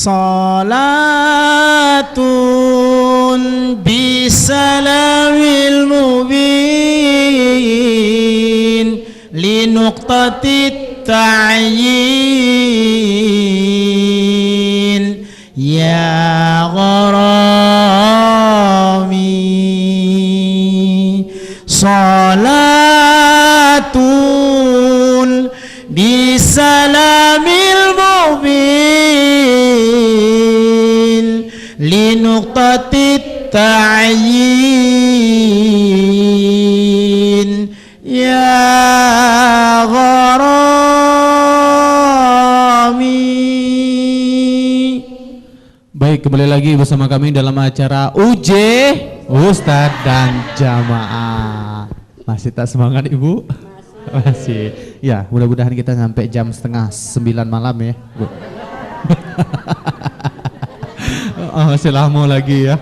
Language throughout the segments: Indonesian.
Salatun bisalamil mubin linuqtatit ta'yin ya gharami. Salatun bisalamil mubin linuqtatit ta'yin ya gharami. Baik, kembali lagi bersama kami dalam acara UJ Ustadz dan Jamaah. Masih tak semangat Ibu? Masih. Ya, mudah-mudahan kita sampai jam 8:30 malam ya, Bu. Oh, masih lama lagi ya.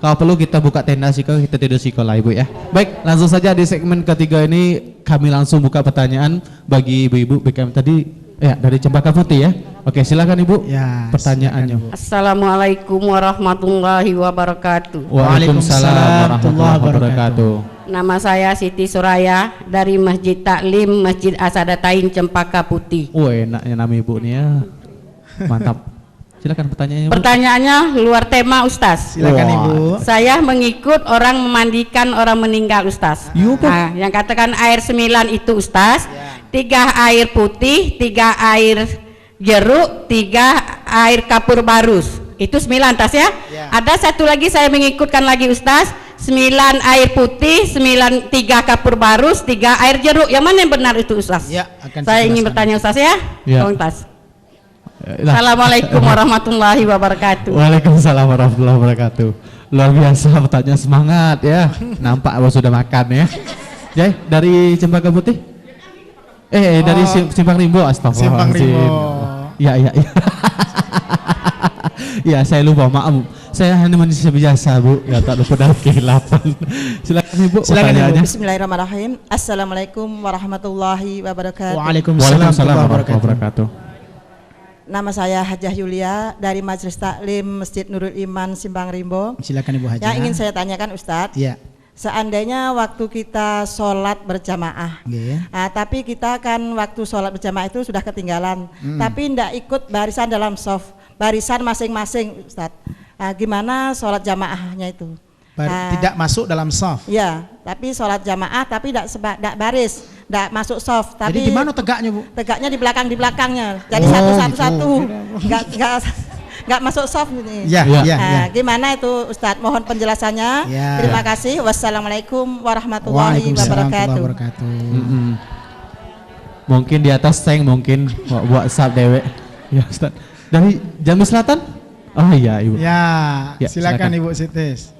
Kalau perlu kita buka tenda siko, kita tidur siko lah Ibu ya. Baik, langsung saja di segmen ketiga ini kami langsung buka pertanyaan bagi ibu-ibu BKM tadi ya dari Cempaka Putih ya. Oke, silakan Ibu. Ya, pertanyaannya. silakan, Ibu. Assalamualaikum warahmatullahi wabarakatuh. Waalaikumsalam warahmatullahi wabarakatuh. Nama saya Siti Suraya dari Masjid Taklim Masjid Asadatain Cempaka Putih. Enaknya nama Ibu nih ya. Mantap. Silakan pertanyaannya, Bu. Pertanyaannya luar tema Ustaz. Silakan Ibu. Saya mengikut orang memandikan orang meninggal Ustaz. Nah, yang katakan air 9 itu Ustaz, 3 air putih, 3 air jeruk, 3 air kapur barus. Itu 9 Tas ya. Ada satu lagi saya mengikutkan lagi Ustaz, 9 air putih, 3 kapur barus, 3 air jeruk. Yang mana yang benar itu Ustaz? Ya, Saya ingin bertanya Ustaz ya. Tolong Tas. Assalamualaikum warahmatullahi wabarakatuh. Waalaikumsalam warahmatullahi wabarakatuh. Luar biasa pertanyaan, semangat ya. Nampak Abang sudah makan ya. Jai, dari Cempaka Putih? Dari Simpang Rimbo, astagfirullahaladzim. Ya. Ya, saya lupa, maaf. Saya hanya manusia biasa, Bu. Ya, tak lupa dari kehilapan. Silakan Ibu. Silakan Ibu. Bismillahirrahmanirrahim. Assalamualaikum warahmatullahi wabarakatuh. Waalaikumsalam warahmatullahi wabarakatuh. Nama saya Hajah Yulia dari Majelis Taklim Masjid Nurul Iman Simpang Rimbo. Silakan Ibu Hajah. Yang ingin saya tanyakan Ustadz, seandainya waktu kita sholat berjamaah, tapi kita kan waktu sholat berjamaah itu sudah ketinggalan, tapi tidak ikut barisan dalam soft, barisan masing-masing Ustadz. Gimana sholat jamaahnya itu? Tidak masuk dalam soft. Ya, tapi sholat jamaah tapi tidak baris, tidak masuk soft. Tapi jadi di mana tegaknya, Bu? Tegaknya di belakangnya. Jadi satu-satu, nggak masuk soft ini. Gimana itu Ustadz? Mohon penjelasannya. Terima kasih. Wassalamualaikum warahmatullahi wabarakatuh. Mungkin di atas tank, mungkin buat sab dewek. Ya Ustadz. Dari Jambi Selatan? Oh iya Ibu. Ya, silakan Ibu Sitis.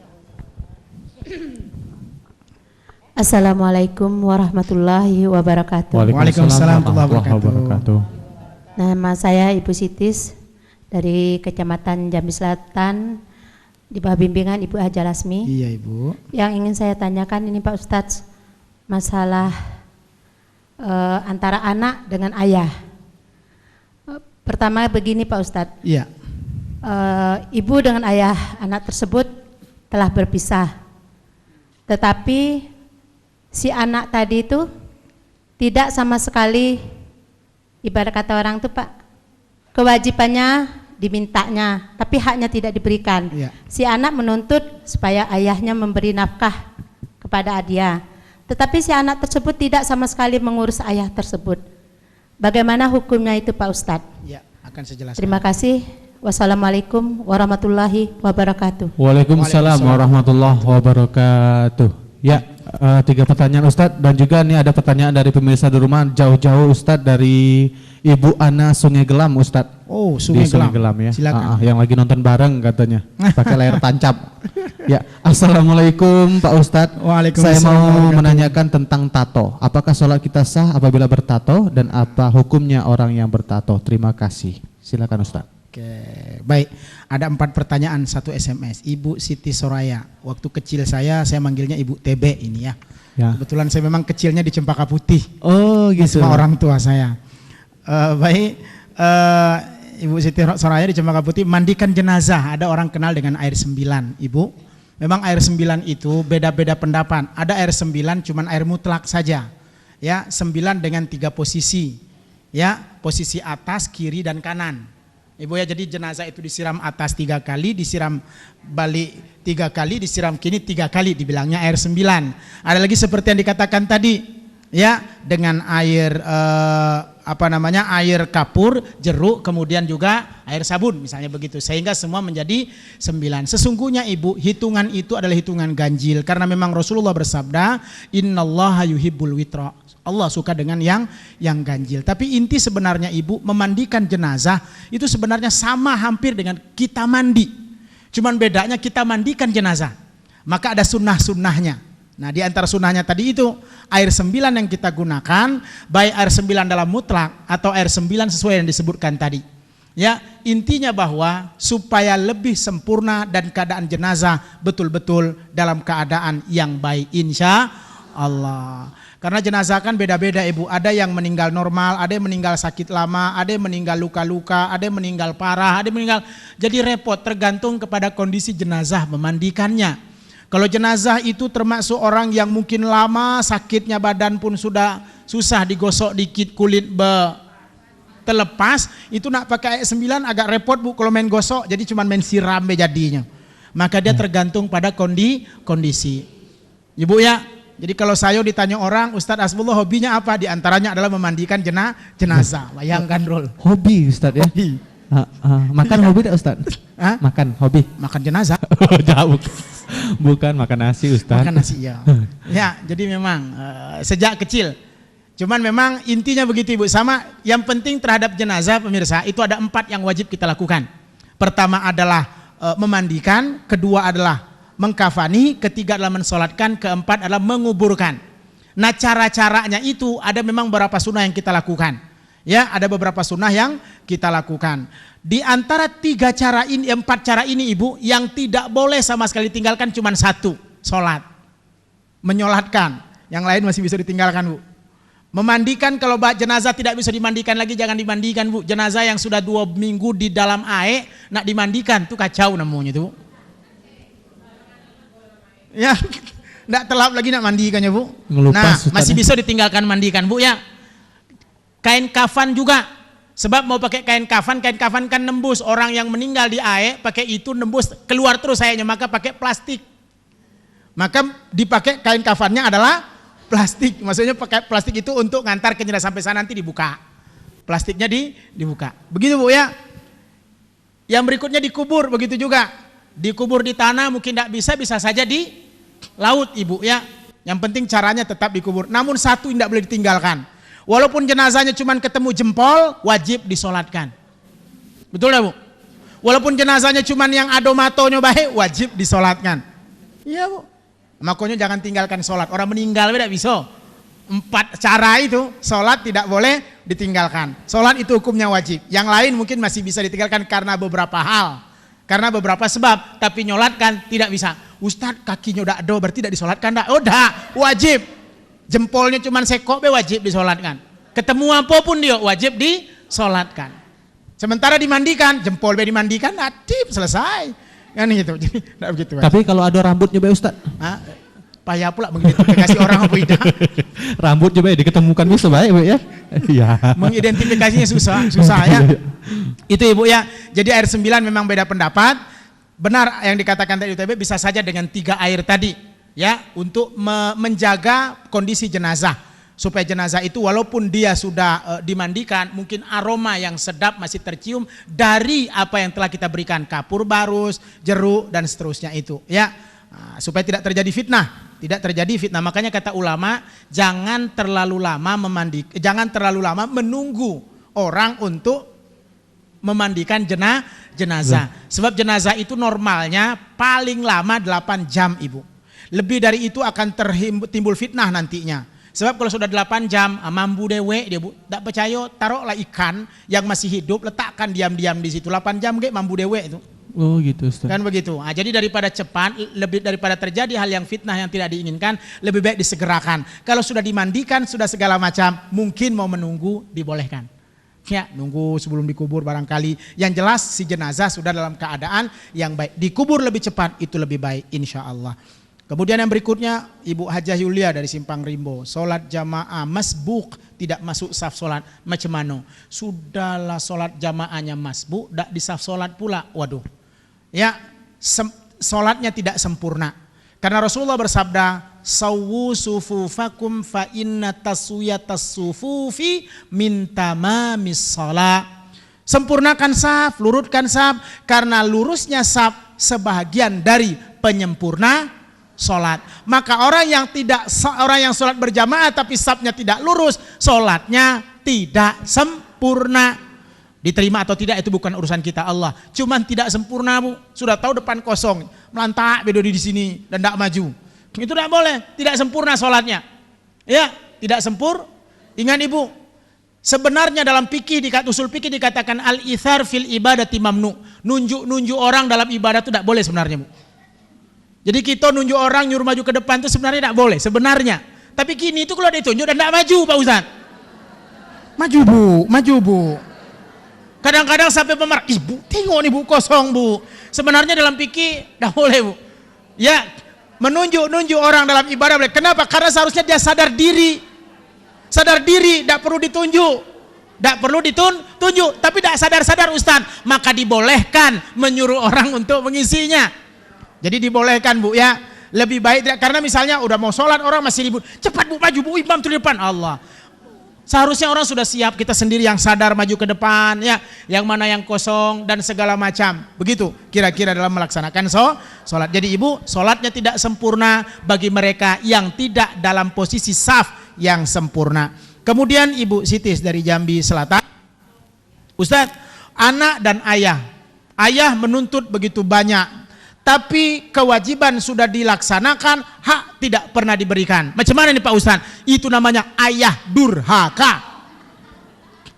Assalamualaikum warahmatullahi wabarakatuh. Waalaikumsalam warahmatullahi wabarakatuh. Nama saya Ibu Sitis dari Kecamatan Jambi Selatan di bawah bimbingan Ibu Haja Lasmi. Iya Ibu. Yang ingin saya tanyakan ini Pak Ustadz, masalah antara anak dengan ayah. Pertama begini Pak Ustadz. Iya. Ibu dengan ayah anak tersebut telah berpisah. Tetapi si anak tadi itu tidak sama sekali, ibarat kata orang itu Pak, kewajibannya dimintanya, tapi haknya tidak diberikan. Si anak menuntut supaya ayahnya memberi nafkah kepada dia, tetapi si anak tersebut tidak sama sekali mengurus ayah tersebut. Bagaimana hukumnya itu Pak Ustadz? Ya, akan saya jelaskan. Terima kasih. Wassalamualaikum warahmatullahi wabarakatuh. Waalaikumsalam warahmatullahi wabarakatuh. Ya, 3 pertanyaan Ustadz, dan juga nih ada pertanyaan dari pemirsa di rumah jauh-jauh Ustadz, dari Ibu Ana Sungai Gelam Ustadz. Oh, Sungai Gelam ya. Silakan. Yang lagi nonton bareng katanya, pakai layar tancap. Ya, Assalamualaikum Pak Ustadz. Saya mau menanyakan tentang tato. Apakah sholat kita sah apabila bertato, dan apa hukumnya orang yang bertato? Terima kasih. Silakan Ustadz. Oke, baik. Ada 4 pertanyaan, 1 SMS. Ibu Siti Soraya. Waktu kecil saya manggilnya Ibu TB ini ya. Kebetulan saya memang kecilnya di Cempaka Putih. Oh gitu. Sama orang tua saya. Baik. Ibu Siti Soraya di Cempaka Putih, mandikan jenazah. Ada orang kenal dengan air 9, Ibu. Memang air 9 itu beda-beda pendapat. Ada air 9 cuman air mutlak saja. Ya, 9 dengan 3 posisi. Ya, posisi atas, kiri dan kanan. Ibu ya, jadi jenazah itu disiram atas 3 kali, disiram balik 3 kali, disiram kiri 3 kali, dibilangnya air 9. Ada lagi seperti yang dikatakan tadi, ya, dengan air air kapur, jeruk, kemudian juga air sabun, misalnya begitu, sehingga semua menjadi 9. Sesungguhnya Ibu, hitungan itu adalah hitungan ganjil, karena memang Rasulullah bersabda, innallaha yuhibbul witra, Allah suka dengan yang ganjil. Tapi inti sebenarnya Ibu, memandikan jenazah itu sebenarnya sama hampir dengan kita mandi, cuman bedanya kita mandikan jenazah, maka ada sunnah-sunnahnya. Nah, di antara sunnahnya tadi itu air 9 yang kita gunakan, baik air 9 dalam mutlak atau air 9 sesuai yang disebutkan tadi. Ya, intinya bahwa supaya lebih sempurna dan keadaan jenazah betul-betul dalam keadaan yang baik, insya Allah. Karena jenazah kan beda-beda Ibu, ada yang meninggal normal, ada yang meninggal sakit lama, ada yang meninggal luka-luka, ada yang meninggal parah, ada yang meninggal, jadi repot, tergantung kepada kondisi jenazah memandikannya. Kalau jenazah itu termasuk orang yang mungkin lama sakitnya, badan pun sudah susah, digosok dikit kulit terlepas, itu nak pakai air 9 agak repot Bu kalau main gosok, jadi cuma main siram jadinya. Maka dia tergantung pada kondisi. Ibu ya, jadi kalau saya ditanya orang, Ustadz Hasbullah hobinya apa? Di antaranya adalah memandikan jenazah. Bayangkan Rol. Hobi Ustadz ya? Hobi. Makan hobi tidak Ustadz? Makan hobi? Makan jenazah? Jauh. Bukan makan nasi Ustadz. Makan nasi ya. Ya, jadi memang sejak kecil. Cuman memang intinya begitu Ibu. Sama yang penting terhadap jenazah pemirsa, itu ada 4 yang wajib kita lakukan. Pertama adalah memandikan, kedua adalah mengkafani, ketiga adalah mensolatkan, keempat adalah menguburkan. Nah, cara-caranya itu ada memang beberapa sunnah yang kita lakukan. Ya, ada beberapa sunnah yang kita lakukan. Di antara 4 cara ini Ibu, yang tidak boleh sama sekali ditinggalkan cuma 1, sholat, menyolatkan. Yang lain masih bisa ditinggalkan Bu. Memandikan, kalau jenazah tidak bisa dimandikan lagi, jangan dimandikan Bu. Jenazah yang sudah 2 minggu di dalam air, nak dimandikan, itu kacau namanya itu. Ya, tidak telap lagi nak mandikannya Bu. Ngelupas, nah, masih bisa ditinggalkan mandikan Bu ya. Kain kafan juga, sebab mau pakai kain kafan kan nembus, orang yang meninggal di air pakai itu nembus keluar terus sayanya, maka pakai plastik. Maka dipakai kain kafannya adalah plastik, maksudnya pakai plastik itu untuk ngantar ke jenazah sampai sana, nanti dibuka. Plastiknya dibuka. Begitu Bu ya. Yang berikutnya dikubur, begitu juga. Dikubur di tanah mungkin tidak bisa saja di laut Ibu ya. Yang penting caranya tetap dikubur. Namun 1 tidak boleh ditinggalkan. Walaupun jenazahnya cuma ketemu jempol, wajib disolatkan. Betul ya Bu? Walaupun jenazahnya cuma yang adomatonya baik, wajib disolatkan. Iya Bu. Makanya jangan tinggalkan solat. Orang meninggal tidak bisa. 4 cara itu, solat tidak boleh ditinggalkan. Solat itu hukumnya wajib. Yang lain mungkin masih bisa ditinggalkan karena beberapa hal. Karena beberapa sebab, tapi nyolatkan tidak bisa. Ustadz kakinya udah ada, berarti tidak disolatkan? Oh dah, wajib. Jempolnya cuma sekok, wajib disolatkan. Ketemu apapun dia, wajib disolatkan. Sementara dimandikan, jempol dimandikan, natip, selesai. Kan gitu, jadi tidak begitu. Tapi kalau ada rambutnya Ustadz? Payah pula mengidentifikasi orang apa tidak. Rambut juga diketemukan bisa baik ya. Iya. Mengidentifikasinya susah ya. Itu Ibu ya. Jadi air 9 memang beda pendapat. Benar yang dikatakan tadi UTB, bisa saja dengan 3 air tadi ya, untuk menjaga kondisi jenazah, supaya jenazah itu walaupun dia sudah dimandikan, mungkin aroma yang sedap masih tercium dari apa yang telah kita berikan, kapur barus, jeruk dan seterusnya itu ya. Supaya tidak terjadi fitnah. Makanya kata ulama, jangan terlalu lama menunggu orang untuk memandikan jenazah. Sebab jenazah itu normalnya paling lama 8 jam Ibu. Lebih dari itu akan timbul fitnah nantinya. Sebab kalau sudah 8 jam, mambu dewe dia Bu, tak percaya, taruhlah ikan yang masih hidup, letakkan diam-diam di situ. 8 jam mambu dewe itu. Oh gitu Ustaz. Kan begitu. Nah, jadi daripada cepat, lebih daripada terjadi hal yang fitnah yang tidak diinginkan, lebih baik disegerakan. Kalau sudah dimandikan, sudah segala macam, mungkin mau menunggu dibolehkan. Ya, nunggu sebelum dikubur barangkali. Yang jelas si jenazah sudah dalam keadaan yang baik. Dikubur lebih cepat itu lebih baik insya Allah. Kemudian yang berikutnya Ibu Hajah Yulia dari Simpang Rimbo. Sholat jamaah masbuk, tidak masuk saf sholat. Macam mana? Sudahlah sholat jamaahnya masbuk, tidak di saf sholat pula. Waduh. Ya, sholatnya tidak sempurna. Karena Rasulullah bersabda, Sawwu sufufakum fa inna taswiyatas sufufi min tamamis shalah. Sempurnakan saf, lurutkan saf, karena lurusnya saf sebahagian dari penyempurna sholat. Maka orang yang sholat berjamaah tapi safnya tidak lurus, sholatnya tidak sempurna. Diterima atau tidak itu bukan urusan kita Allah. Cuman tidak sempurna Bu. Sudah tahu depan kosong, melantak bedo di sini dan tidak maju. Itu tidak boleh, tidak sempurna sholatnya. Ya, tidak sempurna. Ingat Ibu, sebenarnya dalam usul fikih dikatakan al-ithar fil ibadati mamnu. Nunjuk orang dalam ibadah itu tidak boleh sebenarnya Bu. Jadi kita nunjuk orang nyuruh maju ke depan itu sebenarnya tidak boleh, sebenarnya. Tapi kini itu kalau ditunjuk dan tidak maju Pak Ustaz. Maju Bu. Kadang-kadang sampai pemarah, Ibu tengok nih Bu kosong Bu. Sebenarnya dalam fikih tidak boleh Bu. Ya, menunjuk orang dalam ibadah boleh. Kenapa? Karena seharusnya dia sadar diri, tidak perlu ditunjuk, tapi tidak sadar Ustaz, maka dibolehkan menyuruh orang untuk mengisinya. Jadi dibolehkan Bu ya, lebih baik tidak, karena misalnya udah mau sholat orang masih ribut, cepat Bu maju Bu, imam tuh di depan. Allah, seharusnya orang sudah siap, kita sendiri yang sadar maju ke depan ya, yang mana yang kosong dan segala macam. Begitu kira-kira dalam melaksanakan sholat. Jadi Ibu, sholatnya tidak sempurna bagi mereka yang tidak dalam posisi saf yang sempurna. Kemudian Ibu Sitis dari Jambi Selatan, Ustadz, anak dan ayah menuntut begitu banyak, tapi kewajiban sudah dilaksanakan, hak tidak pernah diberikan. Macam mana nih Pak Ustadz? Itu namanya ayah durhaka.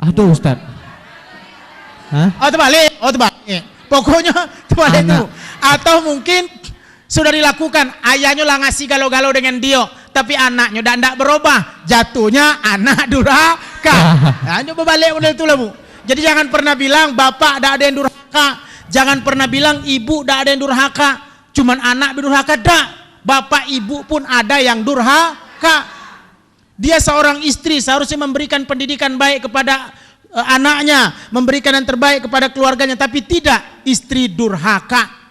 Aduh Ustadz. Oh terbalik. Pokoknya terbalik itu. Atau mungkin sudah dilakukan, ayahnya lah ngasih galau-galau dengan dia, tapi anaknya udah tidak berubah, jatuhnya anak durhaka. Nah, coba balik model itu lah Bu. Jadi jangan pernah bilang bapak tidak ada yang durhaka. Jangan pernah bilang ibu tidak ada yang durhaka, cuman anak durhaka. Dak, bapak ibu pun ada yang durhaka. Dia seorang istri seharusnya memberikan pendidikan baik kepada anaknya, memberikan yang terbaik kepada keluarganya, tapi tidak, istri durhaka.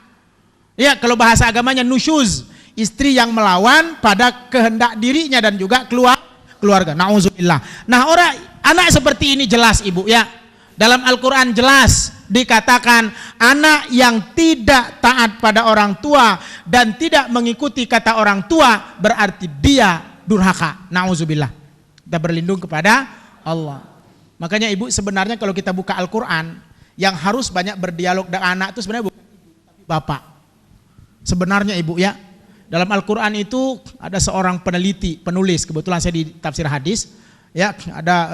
Ya, kalau bahasa agamanya nusyuz, istri yang melawan pada kehendak dirinya dan juga keluarga. Nauzubillah. Nah, anak seperti ini jelas Ibu ya. Dalam Al-Quran jelas dikatakan anak yang tidak taat pada orang tua dan tidak mengikuti kata orang tua berarti dia durhaka. Nauzubillah. Kita berlindung kepada Allah. Makanya Ibu, sebenarnya kalau kita buka Al-Quran, yang harus banyak berdialog dengan anak itu sebenarnya bukan ibu, tapi bapak. Sebenarnya Ibu ya, dalam Al-Quran itu ada seorang penulis, kebetulan saya di tafsir hadis ya,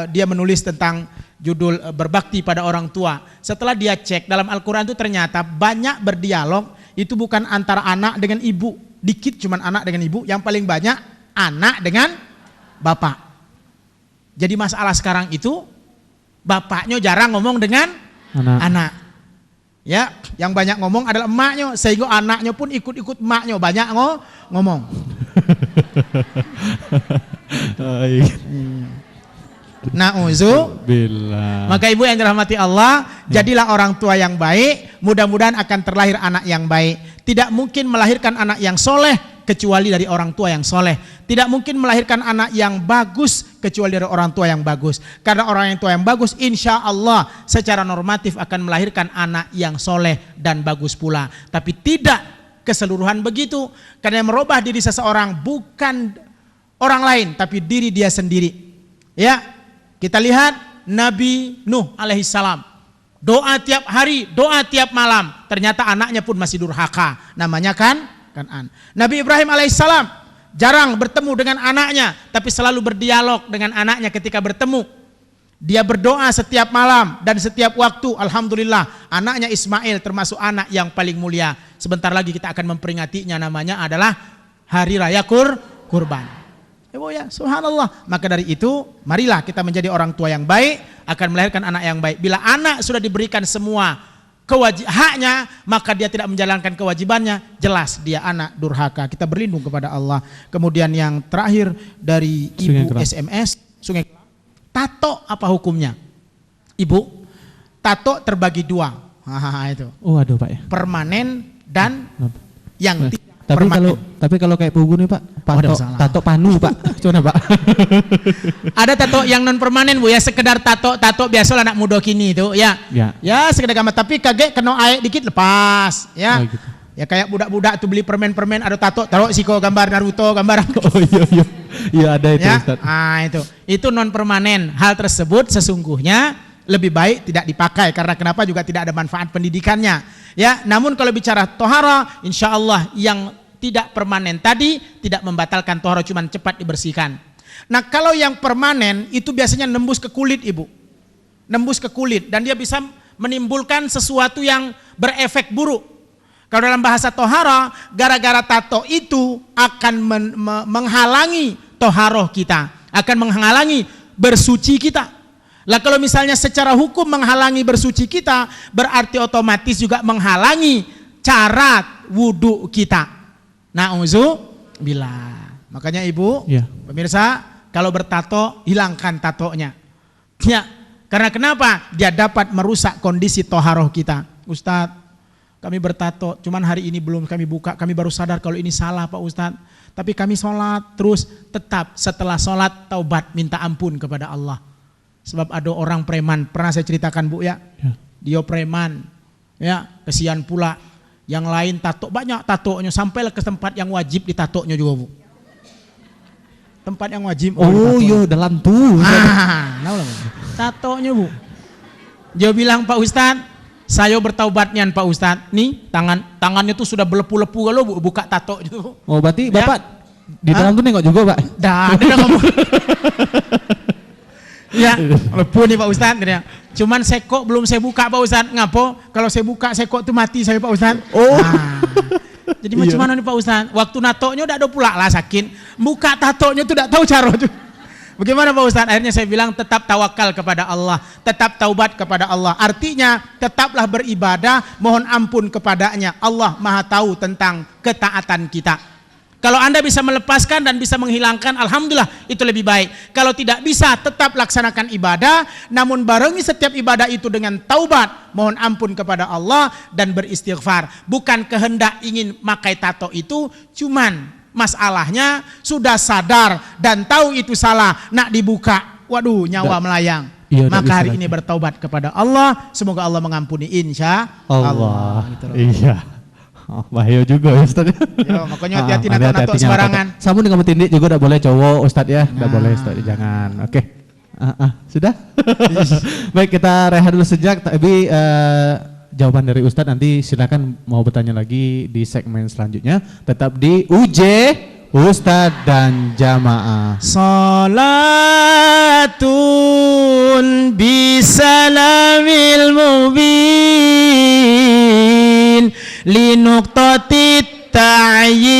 dia menulis tentang judul berbakti pada orang tua. Setelah dia cek dalam Al-Quran itu ternyata banyak berdialog itu bukan antara anak dengan ibu, dikit cuman anak dengan ibu, yang paling banyak anak dengan bapak. Jadi masalah sekarang itu bapaknya jarang ngomong dengan anak. Ya, yang banyak ngomong adalah emaknya, sehingga anaknya pun ikut-ikut emaknya banyak ngomong. Na'udzubillah. Maka Ibu yang dirahmati Allah, jadilah orang tua yang baik, mudah-mudahan akan terlahir anak yang baik. Tidak mungkin melahirkan anak yang soleh kecuali dari orang tua yang soleh. Tidak mungkin melahirkan anak yang bagus kecuali dari orang tua yang bagus. Karena orang tua yang bagus insya Allah secara normatif akan melahirkan anak yang soleh dan bagus pula. Tapi tidak keseluruhan begitu, karena yang merubah diri seseorang bukan orang lain tapi diri dia sendiri. Ya, kita lihat Nabi Nuh alaihissalam, doa tiap hari, doa tiap malam, ternyata anaknya pun masih durhaka, namanya Kan'an. Nabi Ibrahim alaihissalam jarang bertemu dengan anaknya, tapi selalu berdialog dengan anaknya ketika bertemu. Dia berdoa setiap malam dan setiap waktu. Alhamdulillah, anaknya Ismail termasuk anak yang paling mulia. Sebentar lagi kita akan memperingatinya, namanya adalah Hari Raya Kurban. Ibu ya, subhanallah. Maka dari itu, marilah kita menjadi orang tua yang baik, akan melahirkan anak yang baik. Bila anak sudah diberikan semua haknya, maka dia tidak menjalankan kewajibannya, jelas dia anak durhaka. Kita berlindung kepada Allah. Kemudian yang terakhir dari Ibu SMS, Sungai Kelam, tato apa hukumnya? Ibu, tato terbagi dua. Itu. Oh, aduh Pak ya. Permanen dan yang tidak tapi permanen. Tapi kalau kayak Pugu nih Pak, tato panu Pak. Coba Pak. Ada tato yang non permanen Bu ya, sekedar tato biasa anak muda kini itu ya. Ya sekedar gambar, tapi kaget kena air dikit lepas ya. Oh, gitu. Ya kayak budak-budak tuh beli permen ada tato, taruh siko gambar Naruto, gambar. Oh iya. Iya ada itu ya? Ustaz. Itu non permanen. Hal tersebut sesungguhnya lebih baik tidak dipakai, karena kenapa juga tidak ada manfaat pendidikannya ya. Namun kalau bicara tohara, insya Allah yang tidak permanen tadi tidak membatalkan tohara, cuman cepat dibersihkan. Nah kalau yang permanen itu biasanya nembus ke kulit Ibu, nembus ke kulit, dan dia bisa menimbulkan sesuatu yang berefek buruk. Kalau dalam bahasa tohara, gara-gara tato itu akan menghalangi toharoh kita, akan menghalangi bersuci kita. Lah kalau misalnya secara hukum menghalangi bersuci kita, berarti otomatis juga menghalangi cara wudhu kita. Na'udzubillah. Makanya Ibu, pemirsa, kalau bertato hilangkan tatonya. Ya, karena kenapa? Dia dapat merusak kondisi toharoh kita. Ustadz, kami bertato, cuman hari ini belum kami buka, kami baru sadar kalau ini salah Pak Ustadz. Tapi kami sholat terus, tetap setelah sholat taubat minta ampun kepada Allah. Sebab ada orang preman, pernah saya ceritakan Bu ya, dia preman, ya kesian pula. Yang lain tato, banyak tatonya, sampai ke tempat yang wajib ditatonya juga Bu. Tempat yang wajib. Oh iya, dalam tuh. Tatonya Bu. Dia bilang, Pak Ustadz, saya bertaubat nian Pak Ustadz. Nih tangannya tuh sudah belepu-lepu kalau Bu, buka tato itu. Oh berarti Bapak di dalam tuh nengok juga Pak? Dah, dia ngomong. Ya, lepu nih Pak Ustadz. Cuman sekok belum saya buka Pak Ustadz. Ngapo? Kalau saya buka sekok tuh mati saya Pak Ustadz. Oh. Jadi macam mana nih Pak Ustadz? Waktu natonya udah ada pula lah sakit. Buka tatonya tuh udah tahu cara tuh. Bagaimana Pak Ustadz? Akhirnya saya bilang tetap tawakal kepada Allah, tetap taubat kepada Allah. Artinya tetaplah beribadah, mohon ampun kepadanya. Allah Maha tahu tentang ketaatan kita. Kalau Anda bisa melepaskan dan bisa menghilangkan, alhamdulillah itu lebih baik. Kalau tidak bisa, tetap laksanakan ibadah, namun barengi setiap ibadah itu dengan taubat, mohon ampun kepada Allah dan beristighfar. Bukan kehendak ingin makai tato itu, cuman masalahnya sudah sadar dan tahu itu salah, nak dibuka, waduh nyawa melayang. Maka hari ini bertaubat kepada Allah, semoga Allah mengampuni insya Allah. Iya. Oh, bahaya juga ya Ustaz. Ya, makanya hati-hati nato-nato sembarangan. Samun dengan tindik juga tidak boleh cowok Ustaz ya. Tidak boleh Ustaz, jangan. Oke. Sudah? Baik, kita rehat dulu sejak. Tapi jawaban dari Ustaz nanti silakan mau bertanya lagi di segmen selanjutnya. Tetap di UJ Ustaz dan Jamaah. Salatun bisalamil mubin linuqtatit ta'yin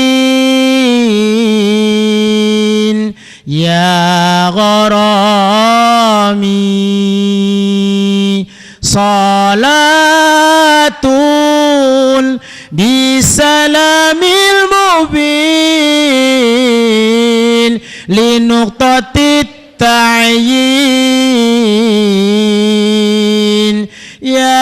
ya gharami. Salatun bisalamil mubin linuqtatit ta'yin ya